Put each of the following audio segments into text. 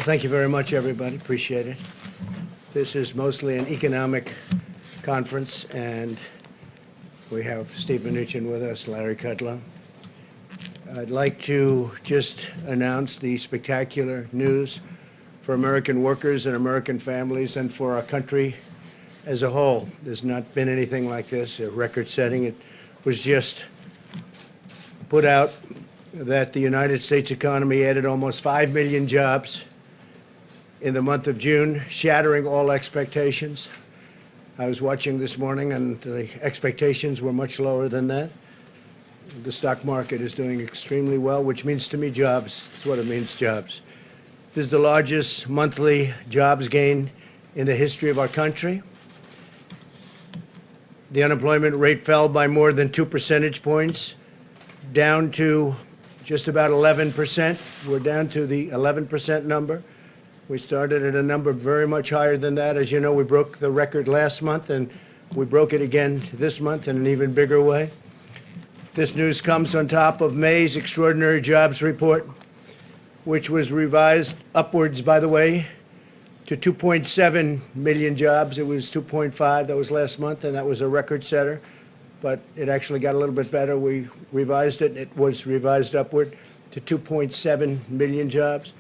Thank you very much, everybody. Appreciate it. This is mostly an economic conference, and we have Steven Mnuchin with us, Larry Kudlow. I'd like to just announce the spectacular news for American workers and American families and for our country as a whole. There's not been anything like this, a record-setting. It was just put out that the United States economy added almost 5 million jobs in the month of June, shattering all expectations. I was watching this morning, and the expectations were much lower than that. The stock market is doing extremely well, which means to me jobs. That's what it means, jobs. This is the largest monthly jobs gain in the history of our country. The unemployment rate fell by more than 2 percentage points, down to just about 11%. We're down to the 11% number. We started at a number very much higher than that. As you know, we broke the record last month, and we broke it again this month in an even bigger way. This news comes on top of May's extraordinary jobs report, which was revised upwards, by the way, to 2.7 million jobs. It was 2.5, that was last month, and that was a record setter. But it actually got a little bit better. We revised it. It was revised upward to 2.7 million jobs,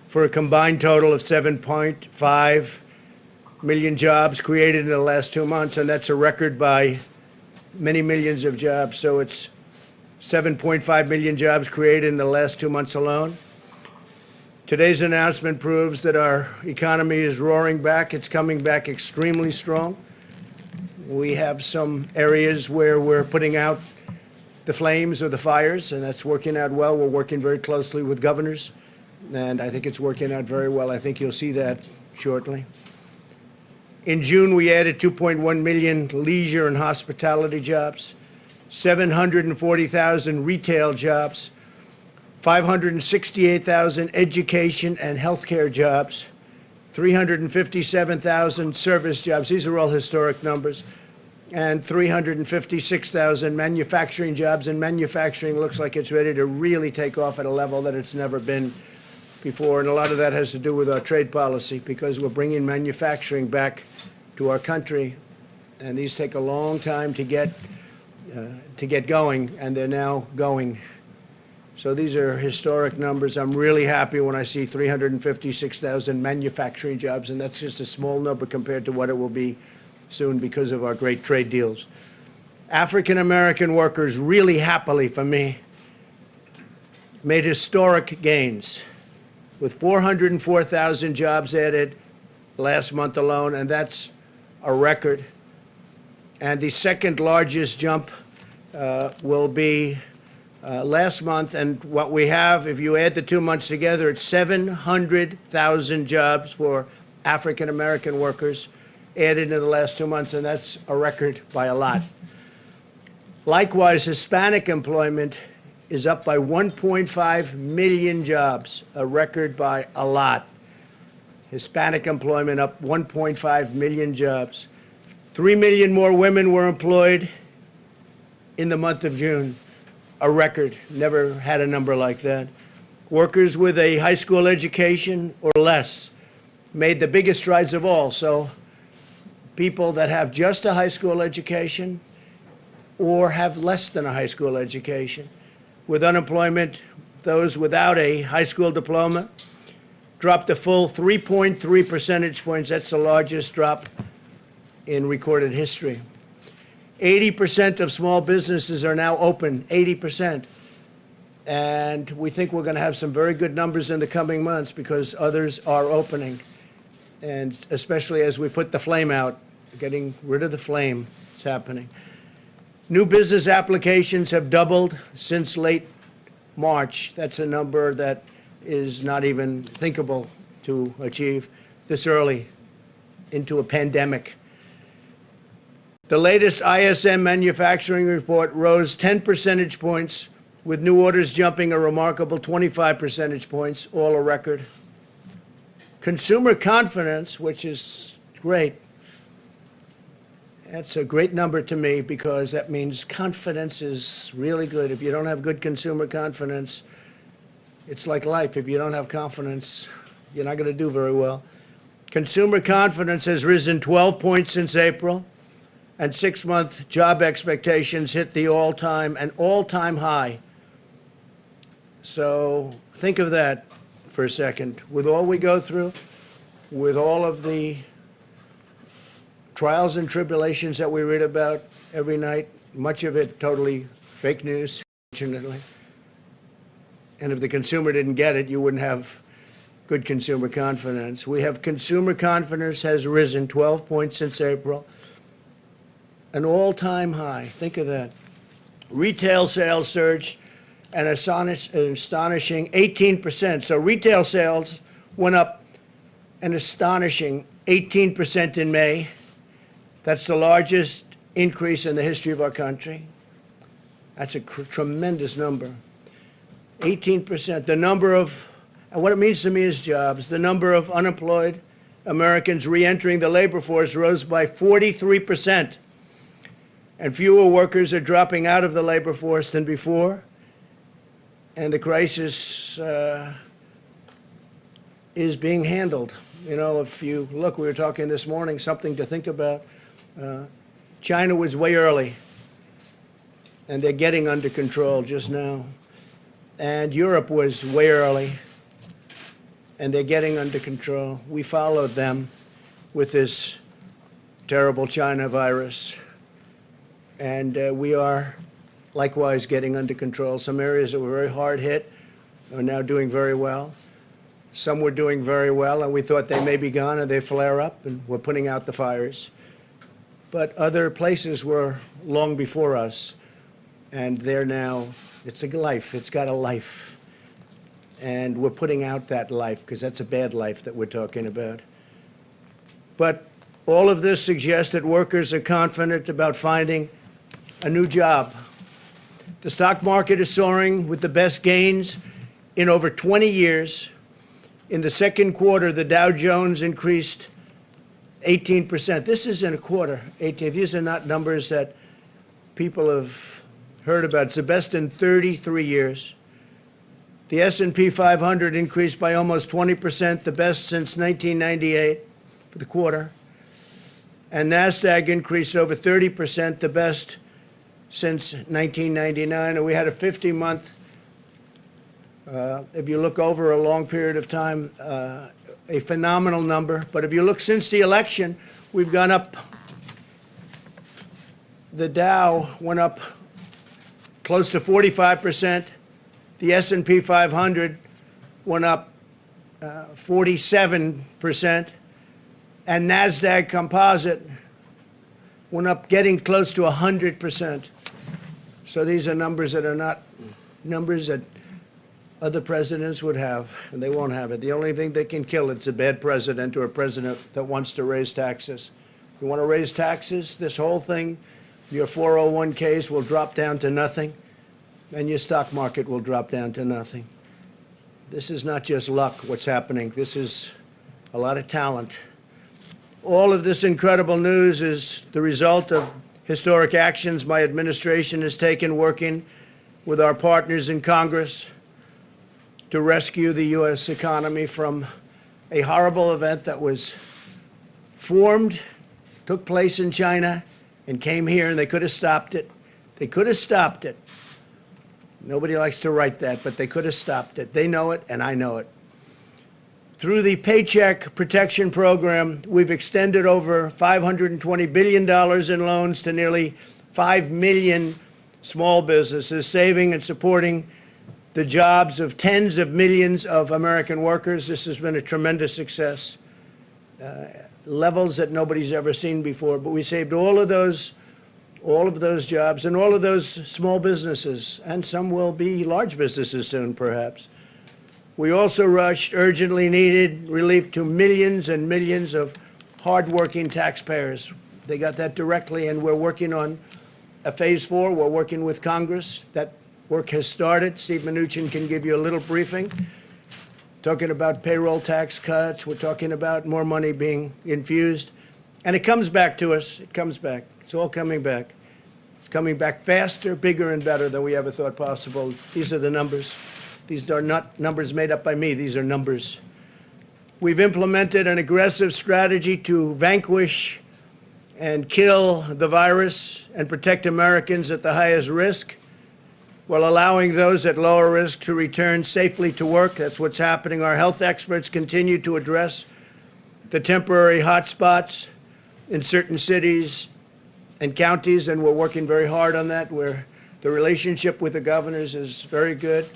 for a combined total of 7.5 million jobs created in the last 2 months, and that's a record by many millions of jobs. So it's 7.5 million jobs created in the last 2 months alone. Today's announcement proves that our economy is roaring back. It's coming back extremely strong. We have some areas where we're putting out the flames or the fires, and that's working out well. We're working very closely with governors, and I think it's working out very well. I think you'll see that shortly. In June, we added 2.1 million leisure and hospitality jobs, 740,000 retail jobs, 568,000 education and healthcare jobs, 357,000 service jobs. These are all historic numbers. And 356,000 manufacturing jobs. And manufacturing looks like it's ready to really take off at a level that it's never been before, and a lot of that has to do with our trade policy, because we're bringing manufacturing back to our country, and these take a long time to get going, and they're now going. So these are historic numbers. I'm really happy when I see 356,000 manufacturing jobs, and that's just a small number compared to what it will be soon because of our great trade deals. African American workers, really happily for me, made historic gains, with 404,000 jobs added last month alone, and that's a record. And the second largest jump will be last month, and what we have, if you add the 2 months together, it's 700,000 jobs for African American workers added in the last 2 months, and that's a record by a lot. Likewise, Hispanic employment is up by 1.5 million jobs, a record by a lot. Hispanic employment up 1.5 million jobs. 3 million more women were employed in the month of June, a record. Never had a number like that. Workers with a high school education or less made the biggest strides of all. So people that have just a high school education or have less than a high school education, with unemployment, those without a high school diploma dropped a full 3.3 percentage points. That's the largest drop in recorded history. 80% of small businesses are now open, 80%. And we think we're going to have some very good numbers in the coming months because others are opening. And especially as we put the flame out, getting rid of the flame, it's happening. New business applications have doubled since late March. That's a number that is not even thinkable to achieve this early into a pandemic. The latest ISM manufacturing report rose 10 percentage points, with new orders jumping a remarkable 25 percentage points, all a record. Consumer confidence, which is great, that's a great number to me because that means confidence is really good. If you don't have good consumer confidence, it's like life. If you don't have confidence, you're not going to do very well. Consumer confidence has risen 12 points since April, and 6-month job expectations hit an all-time high. So think of that for a second. With all we go through, with all of the trials and tribulations that we read about every night, much of it totally fake news, fortunately. And if the consumer didn't get it, you wouldn't have good consumer confidence. We have consumer confidence has risen 12 points since April, an all-time high. Think of that. Retail sales surged an astonishing 18%. So retail sales went up an astonishing 18% in May. That's the largest increase in the history of our country. That's a tremendous number. 18%. The number of, and what it means to me is jobs, the number of unemployed Americans re-entering the labor force rose by 43%. And fewer workers are dropping out of the labor force than before. And the crisis is being handled. You know, if you look, we were talking this morning, something to think about. China was way early, and they're getting under control just now. And Europe was way early, and they're getting under control. We followed them with this terrible China virus, and we are likewise getting under control. Some areas that were very hard hit are now doing very well. Some were doing very well, and we thought they may be gone, and they flare up, and we're putting out the fires. But other places were long before us, and they're now, it's a life, it's got a life. And we're putting out that life, because that's a bad life that we're talking about. But all of this suggests that workers are confident about finding a new job. The stock market is soaring with the best gains in over 20 years. In the second quarter, the Dow Jones increased 18%. This is in a quarter, 18. These are not numbers that people have heard about. It's the best in 33 years. The S&P 500 increased by almost 20%, the best since 1998 for the quarter. And NASDAQ increased over 30%, the best since 1999. And we had a 50-month, if you look over a long period of time, a phenomenal number. But if you look since the election, we've gone up. The Dow went up close to 45%. The S&P 500 went up 47%. And NASDAQ Composite went up getting close to 100%. So these are numbers that are not numbers that other presidents would have, and they won't have it. The only thing they can kill it's a bad president or a president that wants to raise taxes. You want to raise taxes, this whole thing, your 401ks will drop down to nothing, and your stock market will drop down to nothing. This is not just luck, what's happening. This is a lot of talent. All of this incredible news is the result of historic actions my administration has taken working with our partners in Congress to rescue the U.S. economy from a horrible event that was formed, took place in China, and came here, and they could have stopped it. They could have stopped it. Nobody likes to write that, but they could have stopped it. They know it, and I know it. Through the Paycheck Protection Program, we've extended over $520 billion in loans to nearly 5 million small businesses, saving and supporting the jobs of tens of millions of American workers. This has been a tremendous success, levels that nobody's ever seen before. But we saved all of those jobs and all of those small businesses, and some will be large businesses soon, perhaps. We also rushed urgently needed relief to millions and millions of hardworking taxpayers. They got that directly, and we're working on a phase 4. We're working with Congress. That work has started. Steve Mnuchin can give you a little briefing. Talking about payroll tax cuts. We're talking about more money being infused. And it comes back to us. It comes back. It's all coming back. It's coming back faster, bigger, and better than we ever thought possible. These are the numbers. These are not numbers made up by me. These are numbers. We've implemented an aggressive strategy to vanquish and kill the virus and protect Americans at the highest risk, while allowing those at lower risk to return safely to work. That's what's happening. Our health experts continue to address the temporary hotspots in certain cities and counties, and we're working very hard on that, where the relationship with the governors is very good.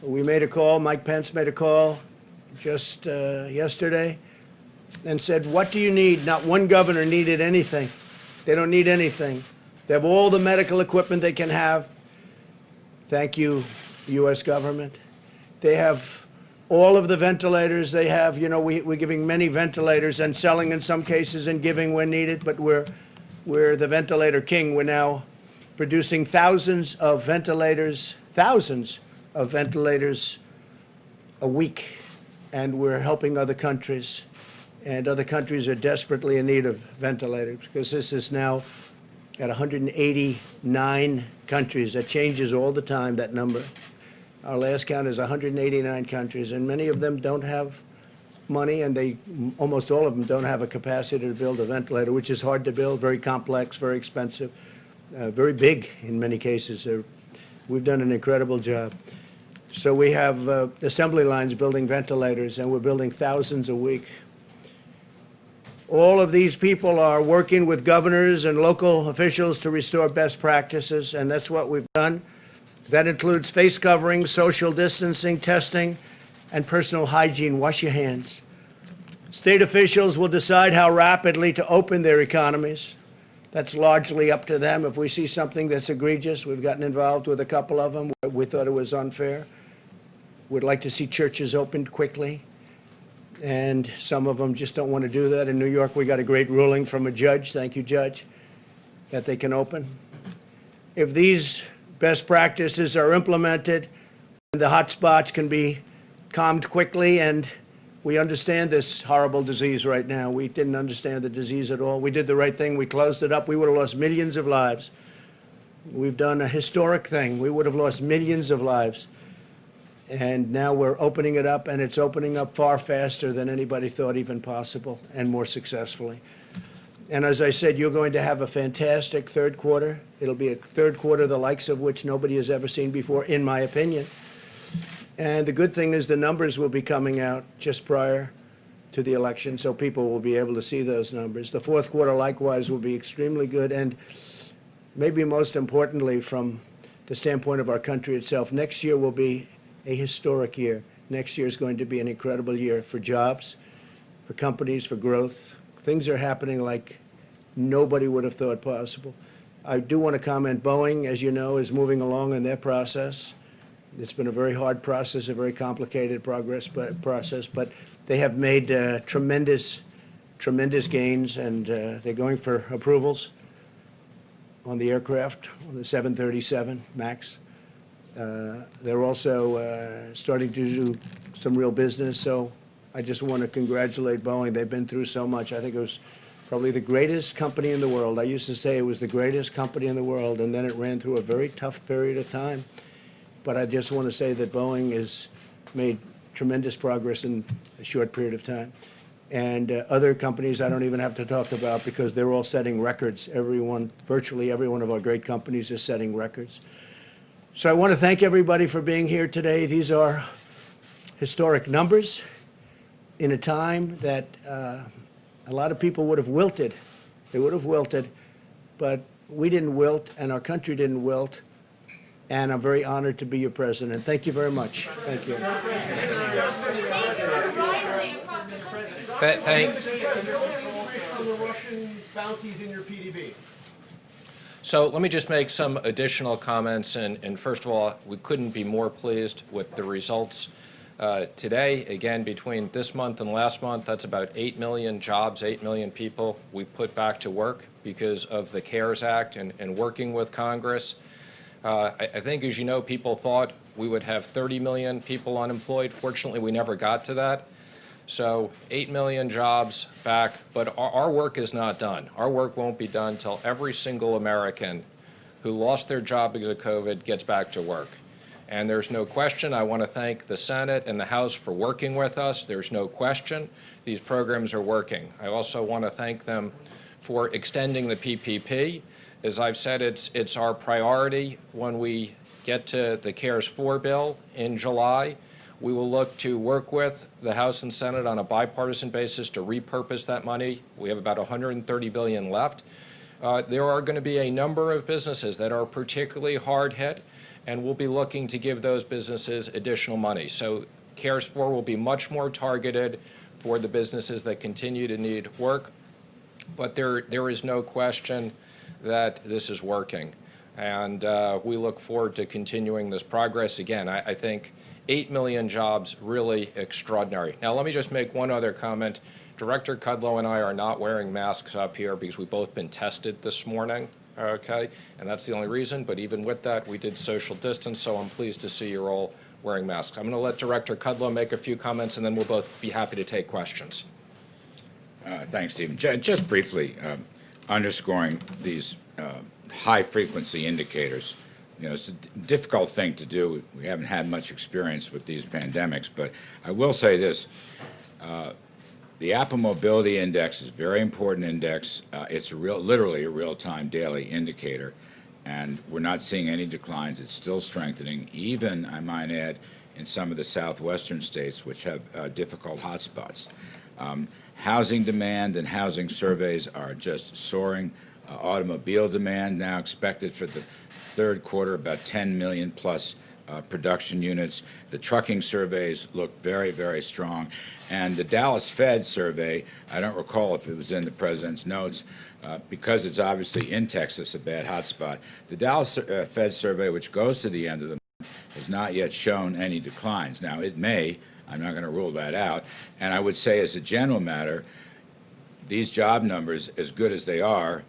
We made a call, Mike Pence made a call just yesterday and said, what do you need? Not one governor needed anything. They don't need anything. They have all the medical equipment they can have. Thank you, U.S. government. They have all of the ventilators they have. You know, we're giving many ventilators and selling in some cases and giving when needed, but we're the ventilator king. We're now producing thousands of ventilators a week, and we're helping other countries. And other countries are desperately in need of ventilators, because this is now at 189 countries. That changes all the time, that number. Our last count is 189 countries, and many of them don't have money, and almost all of them don't have a capacity to build a ventilator, which is hard to build, very complex, very expensive, very big in many cases. We've done an incredible job. So we have assembly lines building ventilators, and we're building thousands a week. All of these people are working with governors and local officials to restore best practices, and that's what we've done. That includes face coverings, social distancing, testing, and personal hygiene. Wash your hands. State officials will decide how rapidly to open their economies. That's largely up to them. If we see something that's egregious, we've gotten involved with a couple of them. We thought it was unfair. We'd like to see churches opened quickly, and some of them just don't want to do that. In New York, we got a great ruling from a judge, thank you, Judge, that they can open. If these best practices are implemented, the hot spots can be calmed quickly, and we understand this horrible disease right now. We didn't understand the disease at all. We did the right thing. We closed it up. We would have lost millions of lives. We've done a historic thing. We would have lost millions of lives. And now we're opening it up, and it's opening up far faster than anybody thought even possible, and more successfully. And as I said, you're going to have a fantastic third quarter. It'll be a third quarter the likes of which nobody has ever seen before, in my opinion. And the good thing is the numbers will be coming out just prior to the election, so people will be able to see those numbers. The fourth quarter, likewise, will be extremely good, and maybe most importantly, from the standpoint of our country itself, next year will be a historic year. Next year is going to be an incredible year for jobs, for companies, for growth. Things are happening like nobody would have thought possible. I do want to comment, Boeing, as you know, is moving along in their process. It's been a very hard process, a very complicated process, but they have made tremendous gains, and they're going for approvals on the aircraft, on the 737 MAX. They're also starting to do some real business, so I just want to congratulate Boeing. They've been through so much. I think it was probably the greatest company in the world. I used to say it was the greatest company in the world, and then it ran through a very tough period of time. But I just want to say that Boeing has made tremendous progress in a short period of time. And other companies I don't even have to talk about, because they're all setting records. Virtually every one of our great companies is setting records. So I want to thank everybody for being here today. These are historic numbers in a time that a lot of people would have wilted. They would have wilted, but we didn't wilt, and our country didn't wilt. And I'm very honored to be your president. Thank you very much. Thank you. Bounties in your PDB. So let me just make some additional comments. And first of all, we couldn't be more pleased with the results today. Again, between this month and last month, that's about 8 million jobs, 8 million people we put back to work because of the CARES Act and working with Congress. I think, as you know, people thought we would have 30 million people unemployed. Fortunately, we never got to that. So 8 million jobs back, but our work is not done. Our work won't be done until every single American who lost their job because of COVID gets back to work. And there's no question, I want to thank the Senate and the House for working with us. There's no question these programs are working. I also want to thank them for extending the PPP. As I've said, it's our priority when we get to the CARES 4 bill in July. We will look to work with the House and Senate on a bipartisan basis to repurpose that money. We have about $130 billion left. There are going to be a number of businesses that are particularly hard hit, and we'll be looking to give those businesses additional money. So CARES 4 will be much more targeted for the businesses that continue to need work. But there is no question that this is working. And we look forward to continuing this progress. Again, I think 8 million jobs, really extraordinary. Now, let me just make one other comment. Director Kudlow and I are not wearing masks up here because we've both been tested this morning, okay? And that's the only reason. But even with that, we did social distance, so I'm pleased to see you're all wearing masks. I'm going to let Director Kudlow make a few comments, and then we'll both be happy to take questions. Thanks, Stephen. Just briefly, underscoring these high-frequency indicators. You know, it's a difficult thing to do. We haven't had much experience with these pandemics, but I will say this. The Apple Mobility Index is a very important index. It's literally a real-time daily indicator, and we're not seeing any declines. It's still strengthening, even, I might add, in some of the southwestern states, which have difficult hotspots. Housing demand and housing surveys are just soaring. Automobile demand now expected for the third quarter, about 10 million plus production units. The trucking surveys look very, very strong. And the Dallas Fed survey, I don't recall if it was in the president's notes, because it's obviously in Texas, a bad hotspot. The Dallas Fed survey, which goes to the end of the month, has not yet shown any declines. Now, it may. I'm not going to rule that out. And I would say, as a general matter, these job numbers, as good as they are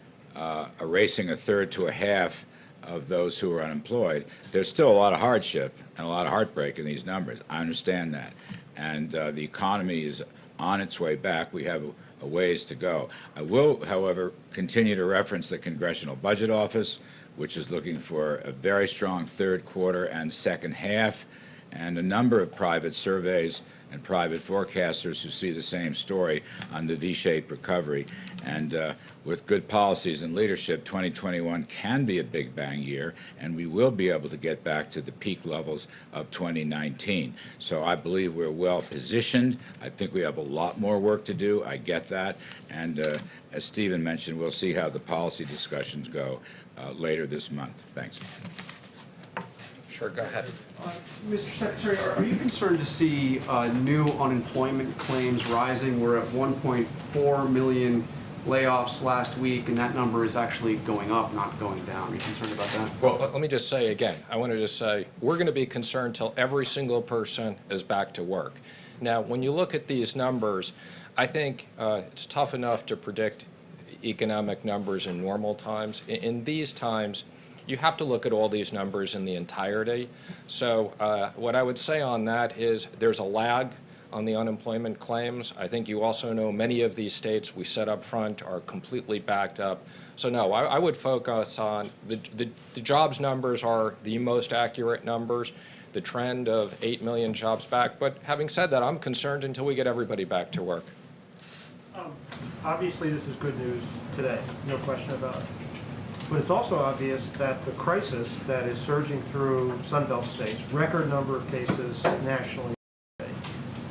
erasing a third to a half of those who are unemployed, there's still a lot of hardship and a lot of heartbreak in these numbers. I understand that. And the economy is on its way back. We have a ways to go. I will, however, continue to reference the Congressional Budget Office, which is looking for a very strong third quarter and second half, and a number of private surveys and private forecasters who see the same story on the V-shaped recovery. And with good policies and leadership, 2021 can be a big bang year, and we will be able to get back to the peak levels of 2019. So I believe we're well positioned. I think we have a lot more work to do. I get that. And as Stephen mentioned, we'll see how the policy discussions go later this month. Thanks. Sure, go ahead. Mr. Secretary, are you concerned to see new unemployment claims rising? We're at 1.4 million layoffs last week, and that number is actually going up, not going down. Are you concerned about that? Well, let me just say again, I want to just say we're going to be concerned till every single person is back to work. Now, when you look at these numbers, I think it's tough enough to predict economic numbers in normal times. In these times, you have to look at all these numbers in the entirety. So what I would say on that is there's a lag on the unemployment claims. I think you also know many of these states we set up front are completely backed up. So no, I would focus on the jobs numbers are the most accurate numbers, the trend of 8 million jobs back. But having said that, I'm concerned until we get everybody back to work. Obviously, this is good news today, no question about it. But it's also obvious that the crisis that is surging through Sunbelt states, record number of cases nationally,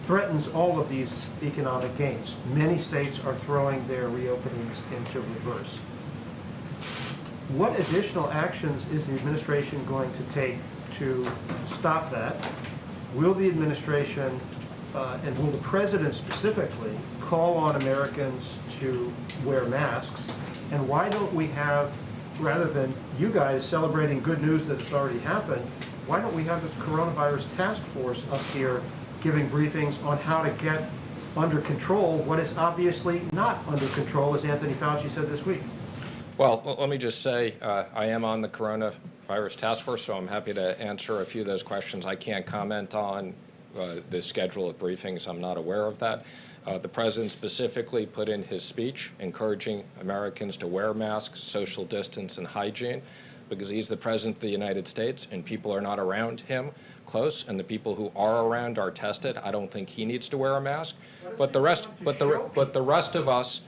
threatens all of these economic gains. Many states are throwing their reopenings into reverse. What additional actions is the administration going to take to stop that? Will the administration and will the president specifically call on Americans to wear masks? And why don't we have, rather than you guys celebrating good news that it's already happened, why don't we have the coronavirus task force up here giving briefings on how to get under control what is obviously not under control, as Anthony Fauci said this week? Well, let me just say I am on the coronavirus task force, so I'm happy to answer a few of those questions. I can't comment on the schedule of briefings. I'm not aware of that. The president specifically put in his speech encouraging Americans to wear masks, social distance, and hygiene. because he's the President of the United States and people are not around him close, and the people who are around are tested. I don't think he needs to wear a mask. But the rest of us,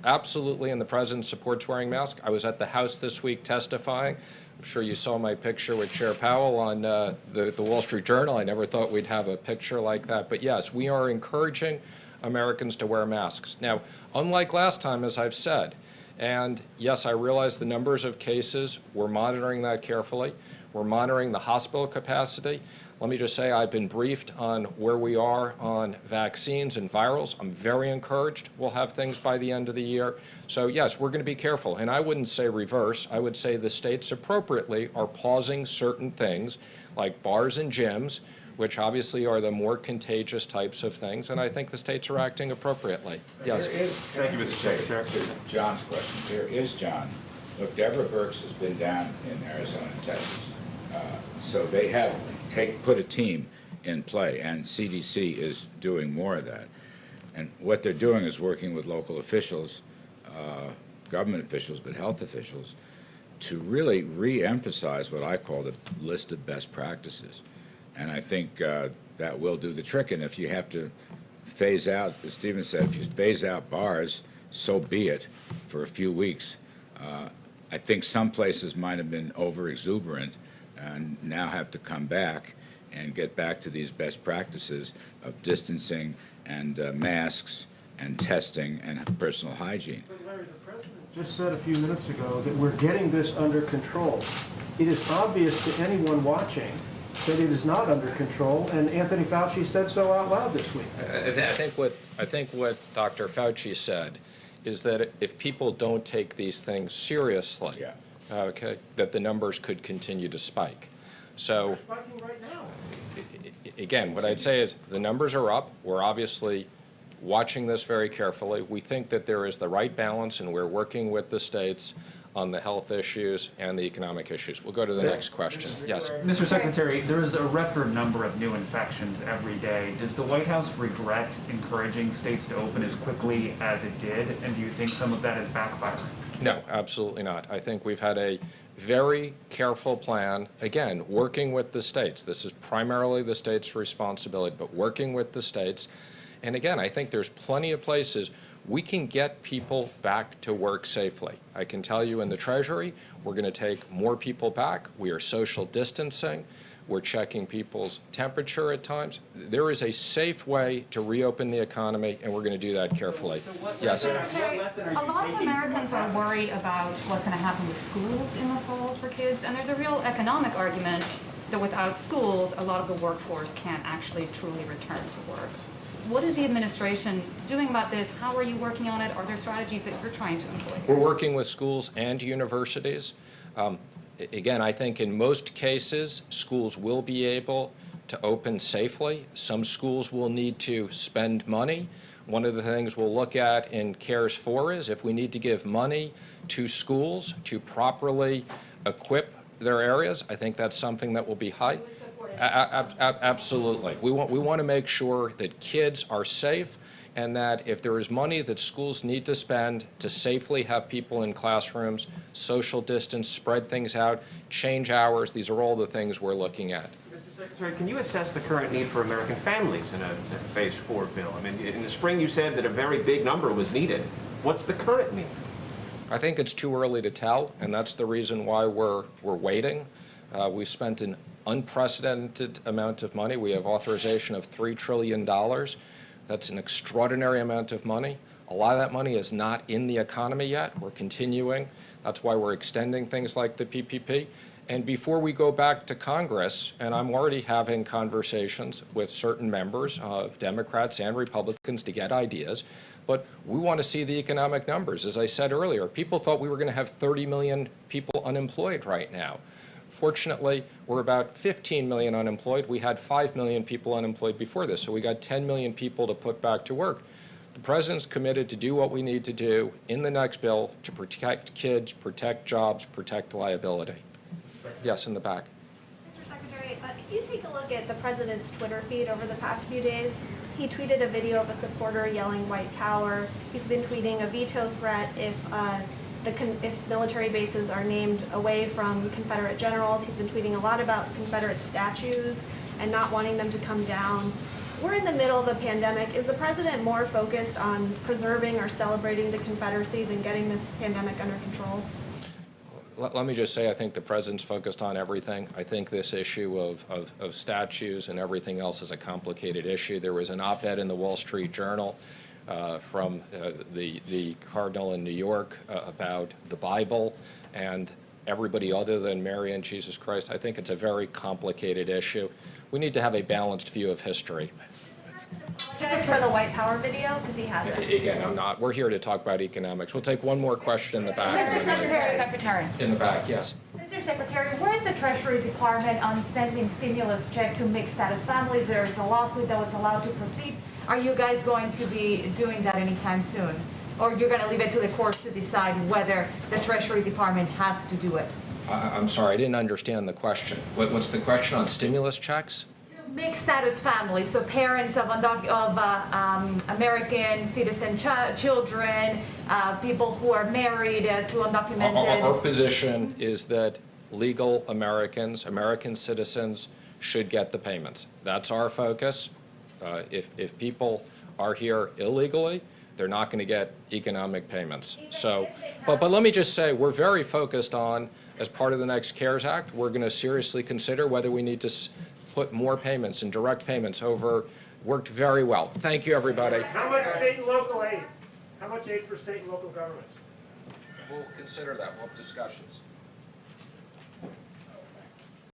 absolutely, and the President supports wearing masks. I was at the House this week testifying. I'm sure you saw my picture with Chair Powell on the Wall Street Journal. I never thought we'd have a picture like that. But yes, we are encouraging Americans to wear masks. Now, unlike last time, as I've said, and yes, I realize the numbers of cases, we're monitoring that carefully. We're monitoring the hospital capacity. Let me just say I've been briefed on where we are on vaccines and virals. I'm very encouraged we'll have things by the end of the year. So yes, we're going to be careful. And I wouldn't say reverse. I would say the states appropriately are pausing certain things like bars and gyms, which obviously are the more contagious types of things. And I think the states are acting appropriately. Yes. Thank you, Mr. Secretary. John's question. Here is John. Look, Deborah Birx has been down in Arizona and Texas. So they have put a team in play, and CDC is doing more of that. And what they're doing is working with local officials, government officials, but health officials, to really re-emphasize what I call the list of best practices. And I think that will do the trick. And if you have to phase out, as Stephen said, if you phase out bars, so be it for a few weeks. I think some places might have been over-exuberant and now have to come back and get back to these best practices of distancing and masks and testing and personal hygiene. But Larry, the President just said a few minutes ago that we're getting this under control. It is obvious to anyone watching that it is not under control, and Anthony Fauci said so out loud this week. I think what Dr. Fauci said is that if people don't take these things seriously, okay, that the numbers could continue to spike. So, They're spiking right now. again, what I'd say is the numbers are up. We're obviously watching this very carefully. We think that there is the right balance, and we're working with the states on the health issues and the economic issues. We'll go to the next question. Yes. Mr. Secretary, there is a record number of new infections every day. Does the White House regret encouraging states to open as quickly as it did? And do you think some of that is backfiring? No, absolutely not. I think we've had a very careful plan, again, working with the states. This is primarily the states' responsibility, but working with the states. And again, I think there's plenty of places we can get people back to work safely. I can tell you in the Treasury, we're going to take more people back. We are social distancing. We're checking people's temperature at times. There is a safe way to reopen the economy, and we're going to do that carefully. Yes. Secretary, a lot of Americans are worried about what's going to happen with schools in the fall for kids, and there's a real economic argument that without schools, a lot of the workforce can't actually truly return to work. What is the administration doing about this? How are you working on it? Are there strategies that you're trying to employ? We're working with schools and universities. Again, I think in most cases, schools will be able to open safely. Some schools will need to spend money. One of the things we'll look at in CARES 4 is if we need to give money to schools to properly equip their areas. I think that's something that will be high. Absolutely. We want to make sure that kids are safe, and that if there is money that schools need to spend to safely have people in classrooms, social distance, spread things out, change hours, these are all the things we're looking at. Mr. Secretary, can you assess the current need for American families in a Phase 4 bill? I mean, in the spring you said that a very big number was needed. What's the current need? I think it's too early to tell, and that's the reason why we're waiting. We've spent an unprecedented amount of money. We have authorization of $3 trillion. That's an extraordinary amount of money. A lot of that money is not in the economy yet. We're continuing. That's why we're extending things like the PPP. And before we go back to Congress, and I'm already having conversations with certain members of Democrats and Republicans to get ideas, but we want to see the economic numbers. As I said earlier, people thought we were going to have 30 million people unemployed right now. Fortunately, we're about 15 million unemployed. We had 5 million people unemployed before this, so we got 10 million people to put back to work. The President's committed to do what we need to do in the next bill to protect kids, protect jobs, protect liability. Yes, in the back. Mr. Secretary, if you take a look at the President's Twitter feed over the past few days, he tweeted a video of a supporter yelling "white power." He's been tweeting a veto threat if if military bases are named away from Confederate generals. He's been tweeting a lot about Confederate statues and not wanting them to come down. We're in the middle of a pandemic. Is the president more focused on preserving or celebrating the Confederacy than getting this pandemic under control? Let me just say, I think the president's focused on everything. I think this issue of statues and everything else is a complicated issue. There was an op-ed in the Wall Street Journal from the cardinal in New York about the Bible and everybody other than Mary and Jesus Christ. I think it's a very complicated issue. We need to have a balanced view of history. Just for the white power video, because he hasn't. Again, I'm not. We're here to talk about economics. We'll take one more question in the back. Mr. Secretary. In the back, yes. Mr. Secretary, where is the Treasury Department on sending stimulus check to mixed status families? There's a lawsuit that was allowed to proceed. Are you guys going to be doing that anytime soon? Or you're going to leave it to the courts to decide whether the Treasury Department has to do it? I'm sorry, I didn't understand the question. What's the question on stimulus checks? Mixed status families, so parents of American citizen children, people who are married to undocumented. Our position is that legal Americans, American citizens, should get the payments. That's our focus. If people are here illegally, they're not going to get economic payments. So, but let me just say, we're very focused on, as part of the next CARES Act, we're going to seriously consider whether we need to put more payments and direct payments over. Worked very well. Thank you, everybody. How much state and local aid? How much aid for state and local governments? We'll consider that. We'll have discussions.